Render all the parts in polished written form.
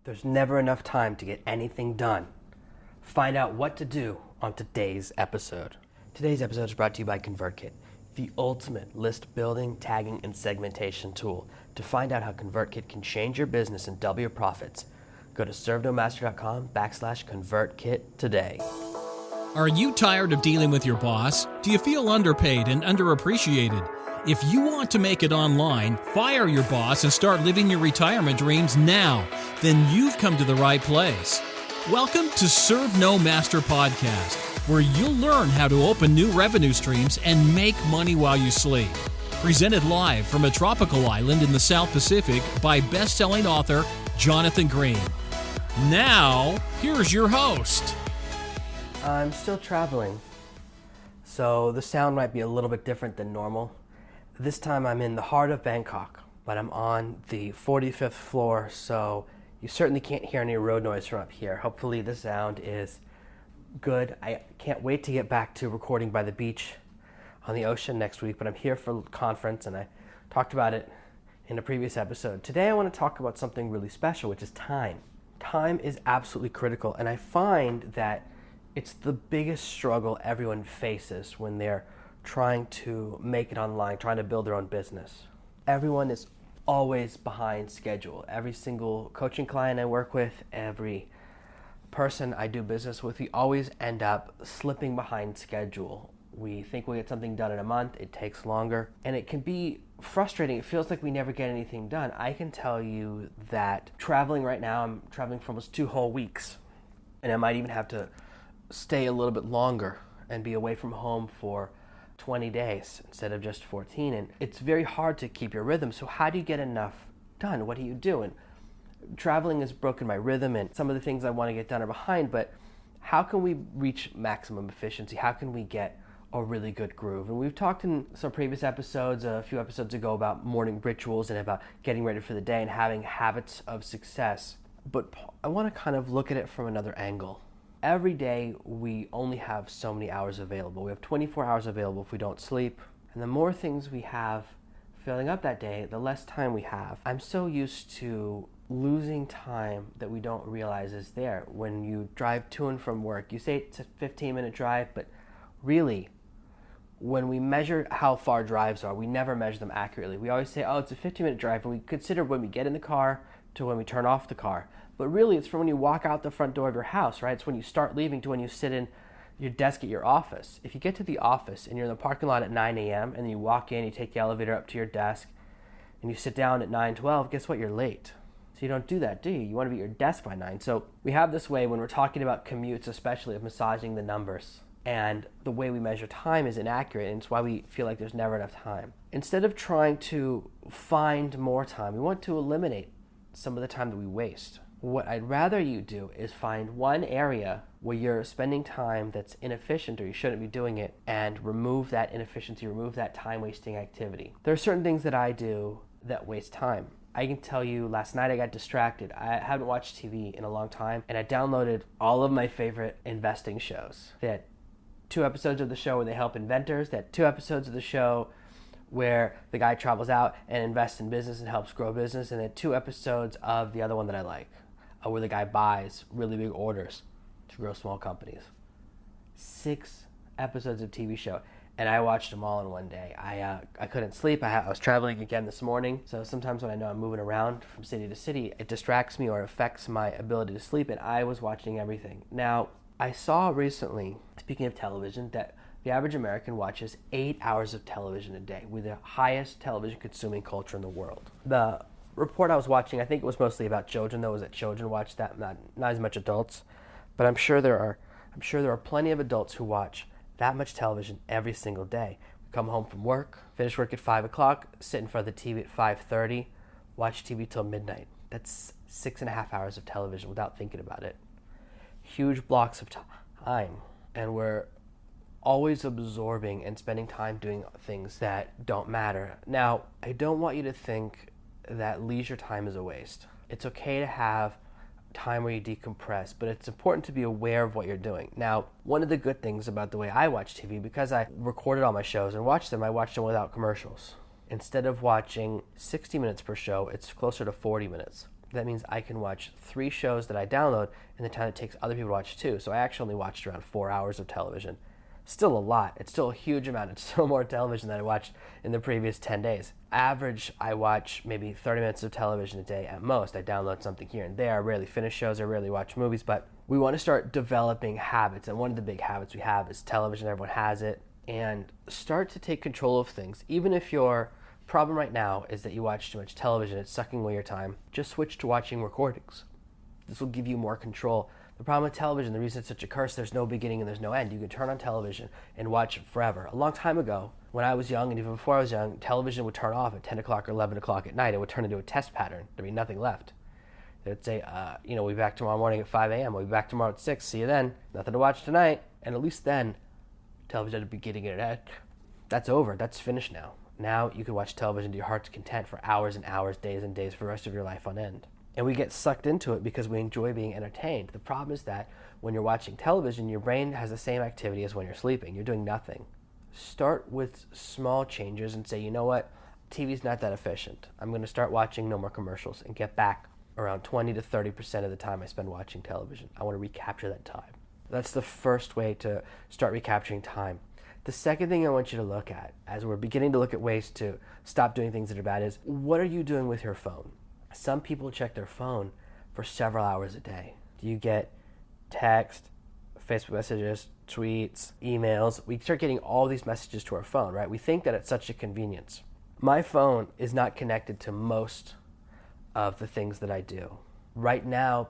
There's never enough time to get anything done. Find out what to do on today's episode. Today's episode is brought to you by ConvertKit, the ultimate list building, tagging, and segmentation tool. To find out how ConvertKit can change your business and double your profits, go to servenomaster.com/ConvertKit today. Are you tired of dealing with your boss? Do you feel underpaid and underappreciated? If you want to make it online, fire your boss and start living your retirement dreams now, then you've come to the right place. Welcome to Serve No Master Podcast, where you'll learn how to open new revenue streams and make money while you sleep. Presented live from a tropical island in the South Pacific by best-selling author Jonathan Green. Now, here's your host. I'm still traveling, so the sound might be a little bit different than normal. This time I'm in the heart of Bangkok, but I'm on the 45th floor, so you certainly can't hear any road noise from up here. Hopefully the sound is good. I can't wait to get back to recording by the beach on the ocean next week, but I'm here for a conference, and I talked about it in a previous episode. Today I want to talk about something really special, which is time. Time is absolutely critical, and I find that it's the biggest struggle everyone faces when they're trying to make it online, trying to build their own business. Everyone is always behind schedule. Every single coaching client I work with, every person I do business with, we always end up slipping behind schedule. We think we'll get something done in a month, it takes longer, and it can be frustrating. It feels like we never get anything done. I can tell you that traveling right now, I'm traveling for almost 2 whole weeks, and I might even have to stay a little bit longer and be away from home for 20 days instead of just 14, and it's very hard to keep your rhythm. So how do you get enough done? What do you do? And traveling has broken my rhythm, and some of the things I want to get done are behind, but how can we reach maximum efficiency? How can we get a really good groove? And we've talked in some previous episodes, a few episodes ago, about morning rituals and about getting ready for the day and having habits of success. But I want to kind of look at it from another angle. Every day we only have so many hours available. We have 24 hours available if we don't sleep. And the more things we have filling up that day, the less time we have. I'm so used to losing time that we don't realize is there. When you drive to and from work, you say it's a 15-minute drive, but really, when we measure how far drives are, we never measure them accurately. We always say, oh, it's a 15-minute drive, and we consider when we get in the car to when we turn off the car. But really, it's from when you walk out the front door of your house, right? It's when you start leaving to when you sit in your desk at your office. If you get to the office and you're in the parking lot at 9 a.m. and then you walk in, you take the elevator up to your desk, and you sit down at 9:12, guess what? You're late. So you don't do that, do you? You want to be at your desk by 9. So we have this way when we're talking about commutes, especially of massaging the numbers. And the way we measure time is inaccurate, and it's why we feel like there's never enough time. Instead of trying to find more time, we want to eliminate some of the time that we waste. What I'd rather you do is find one area where you're spending time that's inefficient or you shouldn't be doing it, and remove that inefficiency, remove that time-wasting activity. There are certain things that I do that waste time. I can tell you, last night I got distracted. I haven't watched TV in a long time, and I downloaded all of my favorite investing shows. They had 2 episodes of the show where they help inventors. They had 2 episodes of the show where the guy travels out and invests in business and helps grow business, and then 2 episodes of the other one that I like, where the guy buys really big orders to grow small companies. 6 episodes of TV show, and I watched them all in one day. I couldn't sleep. I was traveling again this morning, so sometimes when I know I'm moving around from city to city, it distracts me or affects my ability to sleep, and I was watching everything. Now, I saw recently, speaking of television, that the average American watches 8 hours of television a day. We're the highest television consuming culture in the world. The report I was watching, I think it was mostly about children, though, was that children watch that, not as much adults. But I'm sure there are plenty of adults who watch that much television every single day. We come home from work, finish work at 5 o'clock, sit in front of the TV at 5:30, watch TV till midnight. That's 6.5 hours of television without thinking about it. Huge blocks of time, and we're always absorbing and spending time doing things that don't matter. Now, I don't want you to think that leisure time is a waste. It's okay to have time where you decompress, but it's important to be aware of what you're doing. Now, one of the good things about the way I watch TV, because I recorded all my shows and watched them, I watched them without commercials. Instead of watching 60 minutes per show, it's closer to 40 minutes. That means I can watch 3 shows that I download in the time it takes other people to watch 2. So I actually only watched around 4 hours of television. Still a lot. It's still a huge amount. It's still more television than I watched in the previous 10 days. Average, I watch maybe 30 minutes of television a day at most. I download something here and there. I rarely finish shows. I rarely watch movies. But we want to start developing habits. And one of the big habits we have is television. Everyone has it. And start to take control of things. Even if your problem right now is that you watch too much television, it's sucking away your time, just switch to watching recordings. This will give you more control. The problem with television, the reason it's such a curse, there's no beginning and there's no end. You can turn on television and watch it forever. A long time ago, when I was young and even before I was young, television would turn off at 10 o'clock or 11 o'clock at night. It would turn into a test pattern. There'd be nothing left. They'd say, we'll be back tomorrow morning at 5 a.m. We'll be back tomorrow at 6. See you then. Nothing to watch tonight. And at least then, television had a beginning and an end. That's over. That's finished now. Now you can watch television to your heart's content for hours and hours, days and days for the rest of your life on end. And we get sucked into it because we enjoy being entertained. The problem is that when you're watching television, your brain has the same activity as when you're sleeping. You're doing nothing. Start with small changes and say, you know what? TV's not that efficient. I'm going to start watching no more commercials and get back around 20 to 30% of the time I spend watching television. I want to recapture that time. That's the first way to start recapturing time. The second thing I want you to look at, as we're beginning to look at ways to stop doing things that are bad, is what are you doing with your phone? Some people check their phone for several hours a day. Do you get text, Facebook messages, tweets, emails? We start getting all these messages to our phone, right? We think that it's such a convenience. My phone is not connected to most of the things that I do. Right now,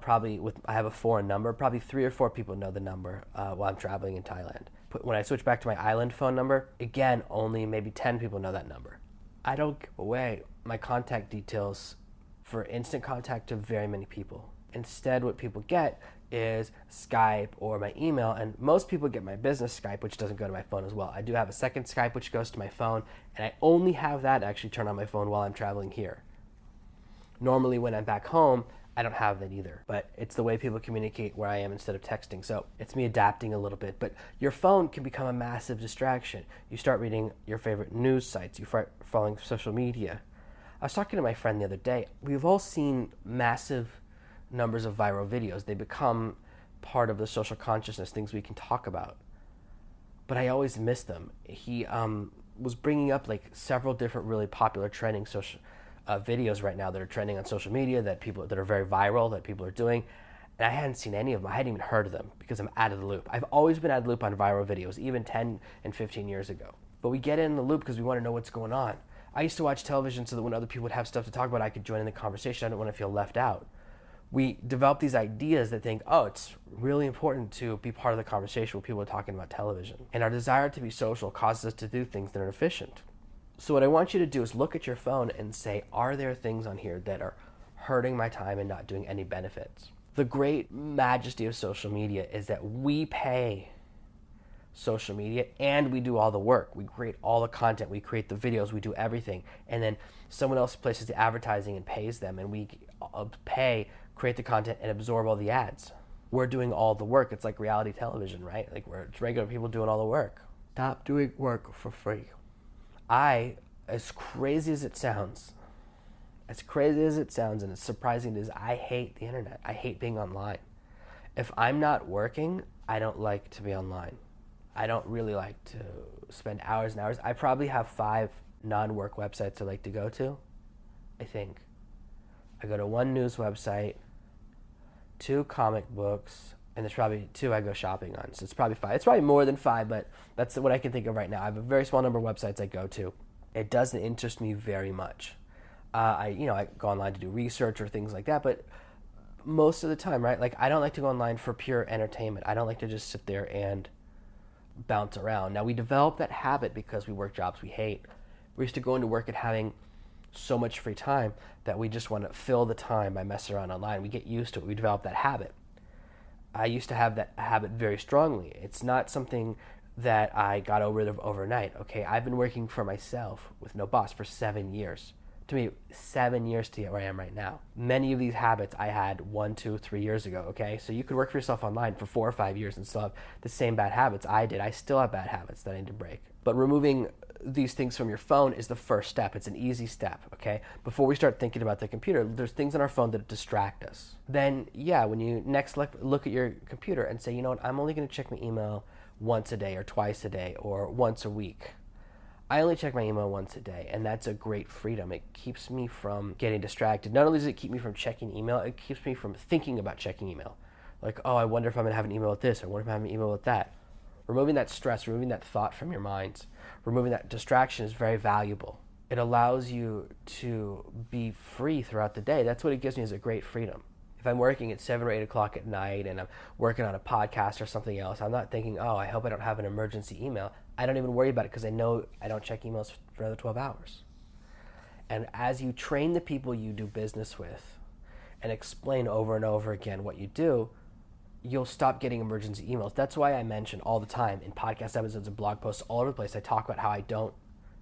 I have a foreign number. Probably 3 or 4 people know the number while I'm traveling in Thailand. When I switch back to my island phone number, again, only maybe 10 people know that number. I don't give away my contact details for instant contact to very many people. Instead, what people get is Skype or my email, and most people get my business Skype, which doesn't go to my phone as well. I do have a second Skype, which goes to my phone, and I only have that actually turned on my phone while I'm traveling here. Normally, when I'm back home, I don't have that either, but it's the way people communicate where I am instead of texting. So it's me adapting a little bit, but your phone can become a massive distraction. You start reading your favorite news sites, you start following social media. I was talking to my friend the other day. We've all seen massive numbers of viral videos. They become part of the social consciousness, things we can talk about. But I always miss them. He was bringing up like several different really popular trending social videos right now that are trending on social media that are very viral, that people are doing, and I hadn't seen any of them. I hadn't even heard of them because I'm out of the loop. I've always been out of the loop on viral videos, even 10 and 15 years ago. But we get in the loop because we want to know what's going on. I used to watch television so that when other people would have stuff to talk about, I could join in the conversation. I didn't want to feel left out. We develop these ideas that think, it's really important to be part of the conversation when people are talking about television. And our desire to be social causes us to do things that are efficient. So what I want you to do is look at your phone and say, are there things on here that are hurting my time and not doing any benefits? The great majesty of social media is that we pay social media and we do all the work. We create all the content, we create the videos, we do everything. And then someone else places the advertising and pays them, and we create the content and absorb all the ads. We're doing all the work. It's like reality television, right? It's regular people doing all the work. Stop doing work for free. As crazy as it sounds, and as surprising as I hate the internet. I hate being online. If I'm not working, I don't like to be online. I don't really like to spend hours and hours. I probably have 5 non-work websites I like to go to, I think. I go to 1 news website, 2 comic books, and there's probably 2 I go shopping on. So it's probably 5. It's probably more than 5, but that's what I can think of right now. I have a very small number of websites I go to. It doesn't interest me very much. I go online to do research or things like that, but most of the time, right? I don't like to go online for pure entertainment. I don't like to just sit there and bounce around. Now, we develop that habit because we work jobs we hate. We used to go into work and having so much free time that we just want to fill the time by messing around online. We get used to it. We develop that habit. I used to have that habit very strongly. It's not something that I got over overnight. Okay, I've been working for myself with no boss for 7 years. To me, 7 years to get where I am right now. Many of these habits I had 1, 2, 3 years ago, okay? So you could work for yourself online for 4 or 5 years and still have the same bad habits I did. I still have bad habits that I need to break. But removing these things from your phone is the first step. It's an easy step, okay? Before we start thinking about the computer, there's things on our phone that distract us. Then, yeah, when you next look at your computer and say, you know what, I'm only going to check my email once a day or twice a day or once a week. I only check my email once a day, and that's a great freedom. It keeps me from getting distracted. Not only does it keep me from checking email, it keeps me from thinking about checking email. Like, oh, I wonder if I'm going to have an email with this, or I wonder if I have an email with that. Removing that stress, removing that thought from your mind, removing that distraction is very valuable. It allows you to be free throughout the day. That's what it gives me, is a great freedom. If I'm working at 7 or 8 o'clock at night and I'm working on a podcast or something else, I'm not thinking, oh, I hope I don't have an emergency email. I don't even worry about it because I know I don't check emails for another 12 hours. And as you train the people you do business with and explain over and over again what you do, you'll stop getting emergency emails. That's why I mention all the time in podcast episodes and blog posts all over the place, I talk about how I don't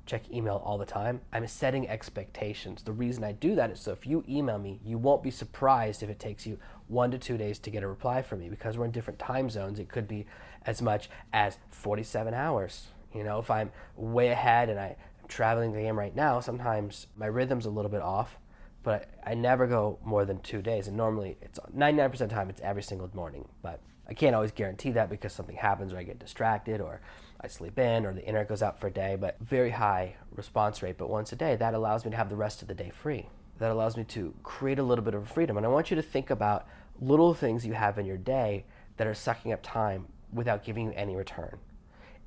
check email all the time. I'm setting expectations. The reason I do that is so if you email me, you won't be surprised if it takes you 1 to 2 days to get a reply from me, because we're in different time zones. It could be as much as 47 hours. You know, if I'm way ahead and I'm traveling the game right now, sometimes my rhythm's a little bit off, but I never go more than 2 days. And normally it's 99% of the time it's every single morning, but I can't always guarantee that because something happens or I get distracted or I sleep in or the internet goes out for a day, but very high response rate. But once a day, that allows me to have the rest of the day free. That allows me to create a little bit of freedom. And I want you to think about little things you have in your day that are sucking up time without giving you any return.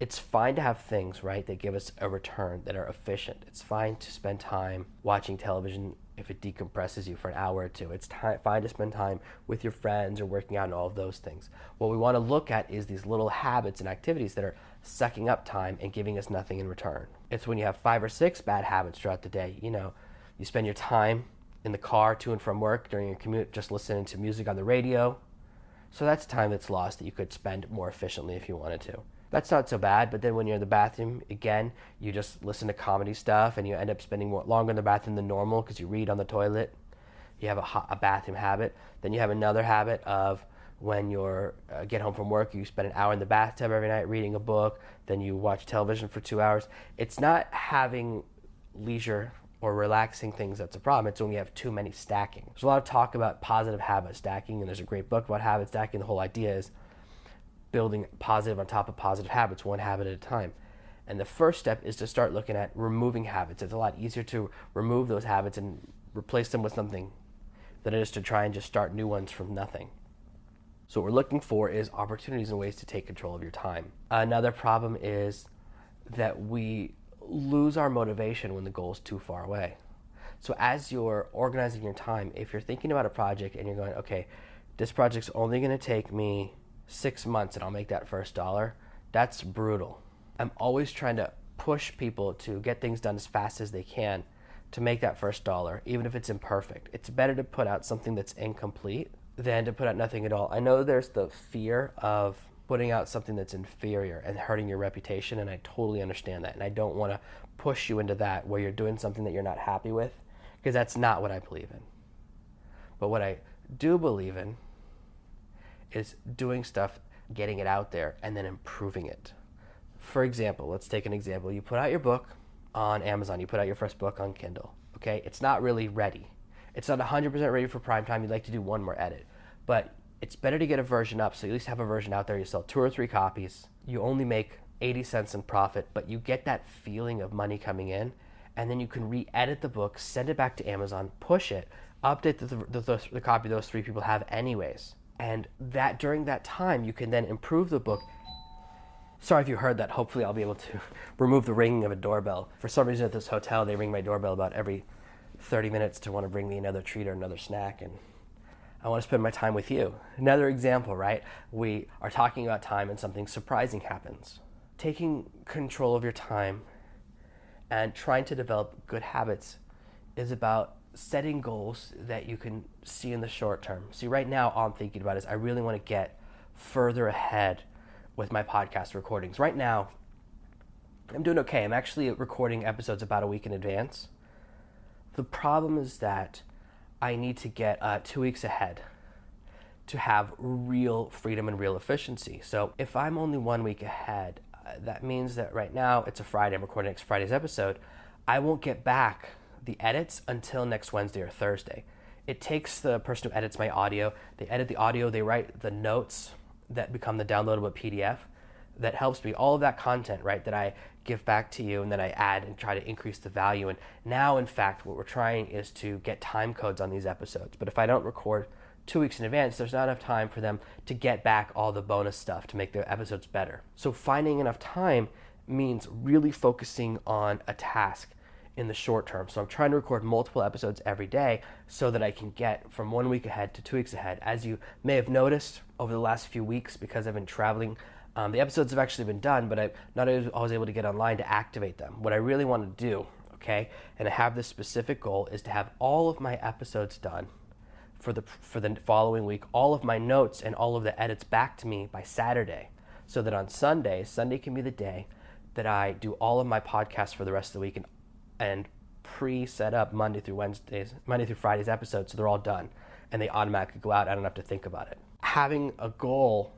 It's fine to have things, right, that give us a return, that are efficient. It's fine to spend time watching television if it decompresses you for an hour or two. It's fine to spend time with your friends or working out and all of those things. What we want to look at is these little habits and activities that are sucking up time and giving us nothing in return. It's when you have 5 or 6 bad habits throughout the day. You know, you spend your time in the car to and from work during your commute just listening to music on the radio. So that's time that's lost that you could spend more efficiently if you wanted to. That's not so bad, but then when you're in the bathroom, again, you just listen to comedy stuff and you end up spending longer in the bathroom than normal because you read on the toilet. You have a bathroom habit. Then you have another habit of when you get home from work, you spend an hour in the bathtub every night reading a book, then you watch television for 2 hours. It's not having leisure or relaxing things that's a problem. It's when you have too many stacking. There's a lot of talk about positive habit stacking, and there's a great book about habit stacking. The whole idea is building positive on top of positive habits, one habit at a time. And the first step is to start looking at removing habits. It's a lot easier to remove those habits and replace them with something than it is to try and just start new ones from nothing. So what we're looking for is opportunities and ways to take control of your time. Another problem is that we lose our motivation when the goal is too far away. So as you're organizing your time, if you're thinking about a project and you're going, okay, this project's only going to take me 6 months and I'll make that first dollar, that's brutal. I'm always trying to push people to get things done as fast as they can to make that first dollar, even if it's imperfect. It's better to put out something that's incomplete than to put out nothing at all. I know there's the fear of putting out something that's inferior and hurting your reputation, and I totally understand that. And I don't want to push you into that where you're doing something that you're not happy with, because that's not what I believe in. But what I do believe in is doing stuff, getting it out there, and then improving it. For example, let's take an example. You put out your book on Amazon. You put out your first book on Kindle. Okay, it's not really ready. It's not 100% ready for prime time. You'd like to do one more edit. But it's better to get a version up, so you at least have a version out there. You sell 2 or 3 copies. You only make 80 cents in profit, but you get that feeling of money coming in, and then you can re-edit the book, send it back to Amazon, push it, update the copy those 3 people have anyways. And that during that time, you can then improve the book. Sorry if you heard that. Hopefully I'll be able to remove the ringing of a doorbell. For some reason at this hotel, they ring my doorbell about every 30 minutes to want to bring me another treat or another snack, and I want to spend my time with you. Another example, right? We are talking about time and something surprising happens. Taking control of your time and trying to develop good habits is about setting goals that you can see in the short term. See, right now all I'm thinking about is I really want to get further ahead with my podcast recordings. Right now, I'm doing okay. I'm actually recording episodes about a week in advance. The problem is that I need to get 2 weeks ahead to have real freedom and real efficiency. So if I'm only 1 week ahead, that means that right now it's a Friday. I'm recording next Friday's episode. I won't get back the edits until next Wednesday or Thursday. It takes the person who edits my audio, they edit the audio, they write the notes that become the downloadable PDF. That helps me, all of that content, right, that I give back to you and then I add and try to increase the value. And now, in fact, what we're trying is to get time codes on these episodes. But if I don't record 2 weeks in advance, there's not enough time for them to get back all the bonus stuff to make the episodes better. So finding enough time means really focusing on a task in the short term. So I'm trying to record multiple episodes every day so that I can get from 1 week ahead to 2 weeks ahead. As you may have noticed over the last few weeks, because I've been traveling, the episodes have actually been done, but I'm not always able to get online to activate them. What I really want to do, okay, and I have this specific goal, is to have all of my episodes done for the following week, all of my notes and all of the edits back to me by Saturday, so that on Sunday can be the day that I do all of my podcasts for the rest of the week and pre-set up Monday through Friday's episodes, so they're all done and they automatically go out. I don't have to think about it. Having a goal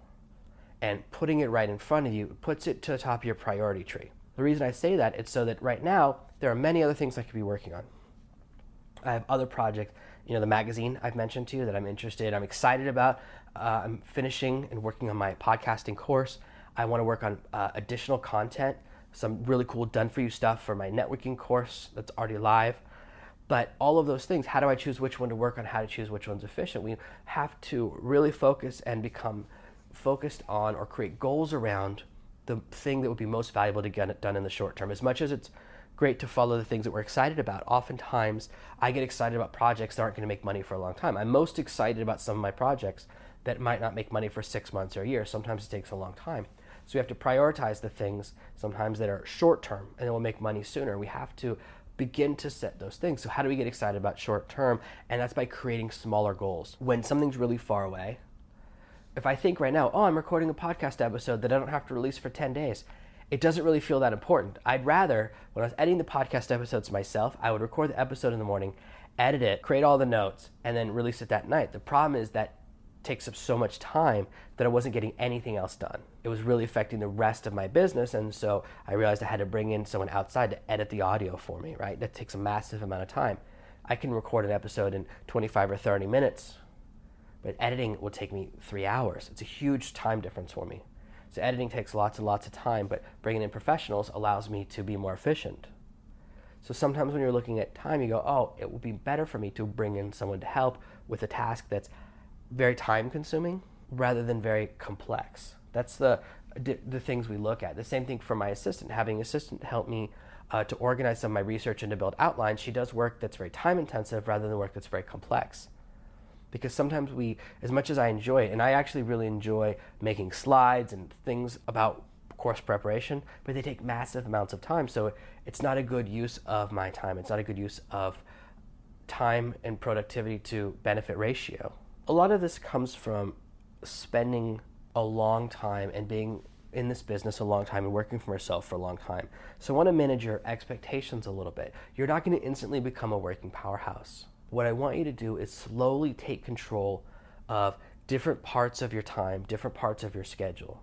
and putting it right in front of you puts it to the top of your priority tree. The reason I say that is so that right now there are many other things I could be working on. I have other projects, the magazine I've mentioned to you that I'm excited about. I'm finishing and working on my podcasting course. I want to work on additional content, some really cool done-for-you stuff for my networking course that's already live. But all of those things, how do I choose which one to work on, how to choose which one's efficient? We have to really focus and become focused on or create goals around the thing that would be most valuable to get it done in the short term. As much as it's great to follow the things that we're excited about, oftentimes I get excited about projects that aren't going to make money for a long time. I'm most excited about some of my projects that might not make money for 6 months or a year. Sometimes it takes a long time. So we have to prioritize the things sometimes that are short term and it will make money sooner. We have to begin to set those things. So how do we get excited about short term? And that's by creating smaller goals. When something's really far away, if I think right now, I'm recording a podcast episode that I don't have to release for 10 days, it doesn't really feel that important. I'd rather, when I was editing the podcast episodes myself, I would record the episode in the morning, edit it, create all the notes, and then release it that night. The problem is that takes up so much time that I wasn't getting anything else done. It was really affecting the rest of my business, and so I realized I had to bring in someone outside to edit the audio for me, right? That takes a massive amount of time. I can record an episode in 25 or 30 minutes, but editing will take me 3 hours. It's a huge time difference for me. So editing takes lots and lots of time, but bringing in professionals allows me to be more efficient. So sometimes when you're looking at time, you go, it would be better for me to bring in someone to help with a task that's very time consuming rather than very complex. That's the things we look at. The same thing for my assistant. Having an assistant help me to organize some of my research and to build outlines. She does work that's very time intensive rather than work that's very complex. Because sometimes as much as I enjoy it, and I actually really enjoy making slides and things about course preparation, but they take massive amounts of time. So it's not a good use of my time. It's not a good use of time and productivity to benefit ratio. A lot of this comes from spending a long time and being in this business a long time and working for myself for a long time. So I want to manage your expectations a little bit. You're not going to instantly become a working powerhouse. What I want you to do is slowly take control of different parts of your time, different parts of your schedule.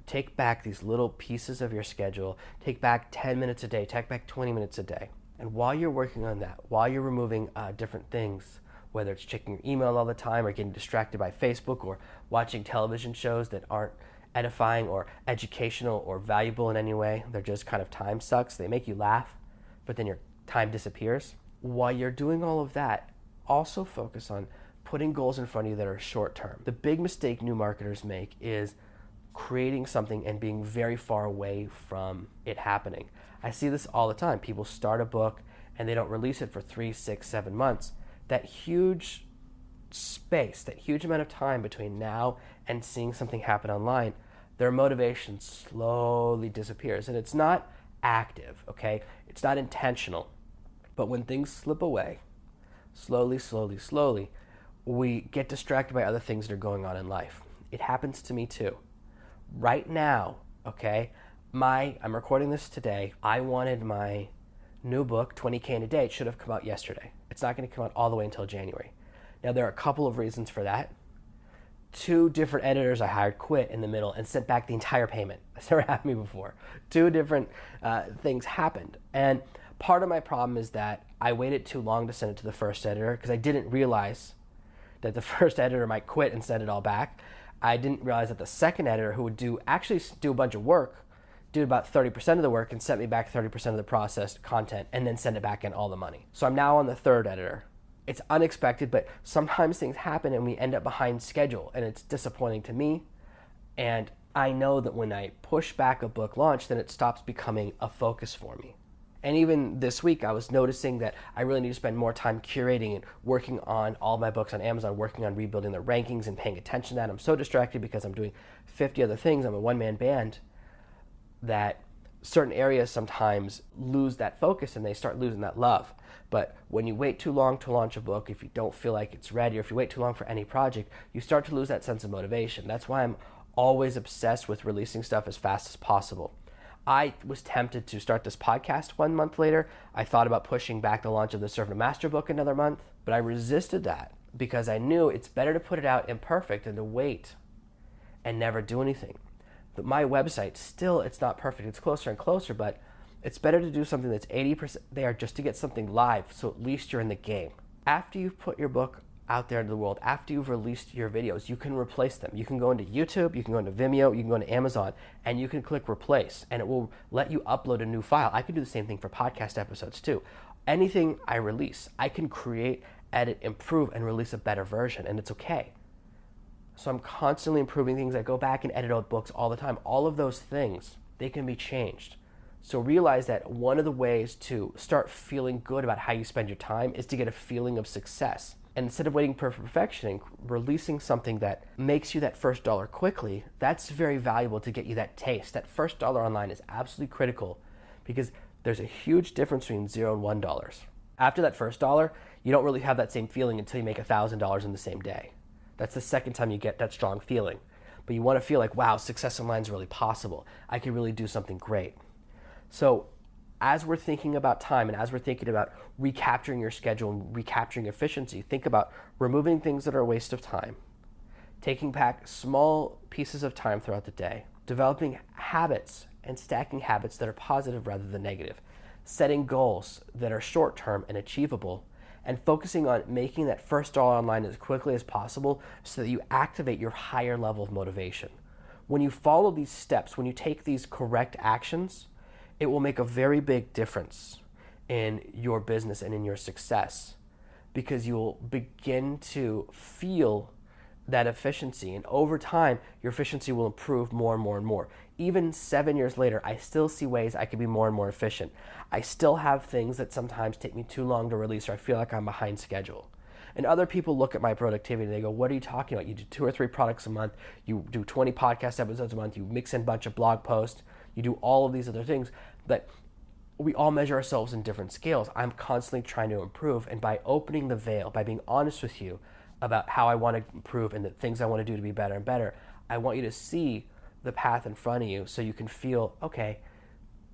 Take back these little pieces of your schedule. Take back 10 minutes a day. Take back 20 minutes a day. And while you're working on that, while you're removing different things, whether it's checking your email all the time or getting distracted by Facebook or watching television shows that aren't edifying or educational or valuable in any way, they're just kind of time sucks. They make you laugh, but then your time disappears. While you're doing all of that, also focus on putting goals in front of you that are short term. The big mistake new marketers make is creating something and being very far away from it happening. I see this all the time. People start a book and they don't release it for 3, 6, 7 months. That huge space, that huge amount of time between now and seeing something happen online, their motivation slowly disappears. And it's not active, okay? It's not intentional. But when things slip away, slowly, we get distracted by other things that are going on in life. It happens to me too. Right now, okay, I'm recording this today. I wanted my new book, 20K in a Day. It should have come out yesterday. It's not going to come out all the way until January. Now, there are a couple of reasons for that. 2 different editors I hired quit in the middle and sent back the entire payment. That's never happened to me before. 2 different things happened. And part of my problem is that I waited too long to send it to the first editor because I didn't realize that the first editor might quit and send it all back. I didn't realize that the second editor, who would actually do a bunch of work, do about 30% of the work and sent me back 30% of the processed content and then send it back in all the money. So I'm now on the third editor. It's unexpected, but sometimes things happen and we end up behind schedule, and it's disappointing to me. And I know that when I push back a book launch, then it stops becoming a focus for me. And even this week, I was noticing that I really need to spend more time curating and working on all my books on Amazon, working on rebuilding their rankings and paying attention to that. I'm so distracted because I'm doing 50 other things. I'm a one-man band, that certain areas sometimes lose that focus and they start losing that love. But when you wait too long to launch a book, if you don't feel like it's ready, or if you wait too long for any project, you start to lose that sense of motivation. That's why I'm always obsessed with releasing stuff as fast as possible. I was tempted to start this podcast 1 month later. I thought about pushing back the launch of the Serve No Master book another month, but I resisted that because I knew it's better to put it out imperfect than to wait and never do anything. But my website, still, it's not perfect. It's closer and closer, but it's better to do something that's 80% there just to get something live, so at least you're in the game. After you've put your book out there into the world, after you've released your videos, you can replace them. You can go into YouTube, you can go into Vimeo, you can go into Amazon, and you can click replace, and it will let you upload a new file. I can do the same thing for podcast episodes too. Anything I release, I can create, edit, improve, and release a better version, and it's okay. So I'm constantly improving things. I go back and edit out books all the time. All of those things, they can be changed. So realize that one of the ways to start feeling good about how you spend your time is to get a feeling of success. And instead of waiting for perfection and releasing something that makes you that first dollar quickly, that's very valuable to get you that taste. That first dollar online is absolutely critical because there's a huge difference between $0 and $1. After that first dollar, you don't really have that same feeling until you make $1,000 in the same day. That's the second time you get that strong feeling. But you want to feel like, wow, success online is really possible. I can really do something great. So as we're thinking about time and as we're thinking about recapturing your schedule and recapturing efficiency, think about removing things that are a waste of time, taking back small pieces of time throughout the day, developing habits and stacking habits that are positive rather than negative, setting goals that are short-term and achievable, and focusing on making that first dollar online as quickly as possible so that you activate your higher level of motivation. When you follow these steps, when you take these correct actions, it will make a very big difference in your business and in your success because you'll begin to feel that efficiency. And over time, your efficiency will improve more and more and more. Even 7 years later, I still see ways I could be more and more efficient. I still have things that sometimes take me too long to release, or I feel like I'm behind schedule. And other people look at my productivity and they go, what are you talking about? You do 2 or 3 products a month, you do 20 podcast episodes a month, you mix in a bunch of blog posts, you do all of these other things. But we all measure ourselves in different scales. I'm constantly trying to improve, and by opening the veil, by being honest with you about how I want to improve and the things I want to do to be better and better, I want you to see the path in front of you so you can feel, okay,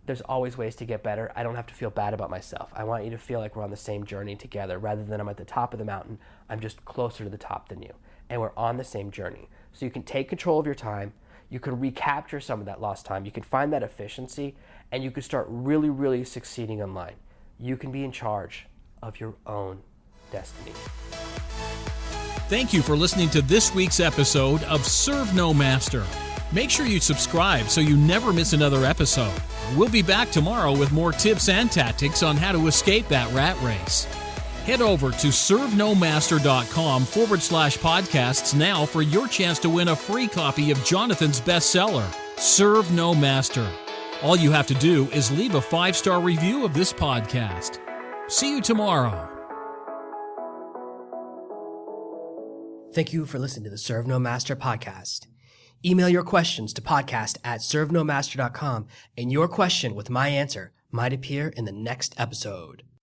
there's always ways to get better. I don't have to feel bad about myself. I want you to feel like we're on the same journey together rather than I'm at the top of the mountain. I'm just closer to the top than you. And we're on the same journey. So you can take control of your time. You can recapture some of that lost time. You can find that efficiency, and you can start really, really succeeding online. You can be in charge of your own destiny. Thank you for listening to this week's episode of Serve No Master. Make sure you subscribe so you never miss another episode. We'll be back tomorrow with more tips and tactics on how to escape that rat race. Head over to servenomaster.com/podcasts now for your chance to win a free copy of Jonathan's bestseller, Serve No Master. All you have to do is leave a 5-star review of this podcast. See you tomorrow. Thank you for listening to the Serve No Master podcast. Email your questions to podcast@servenomaster.com, and your question with my answer might appear in the next episode.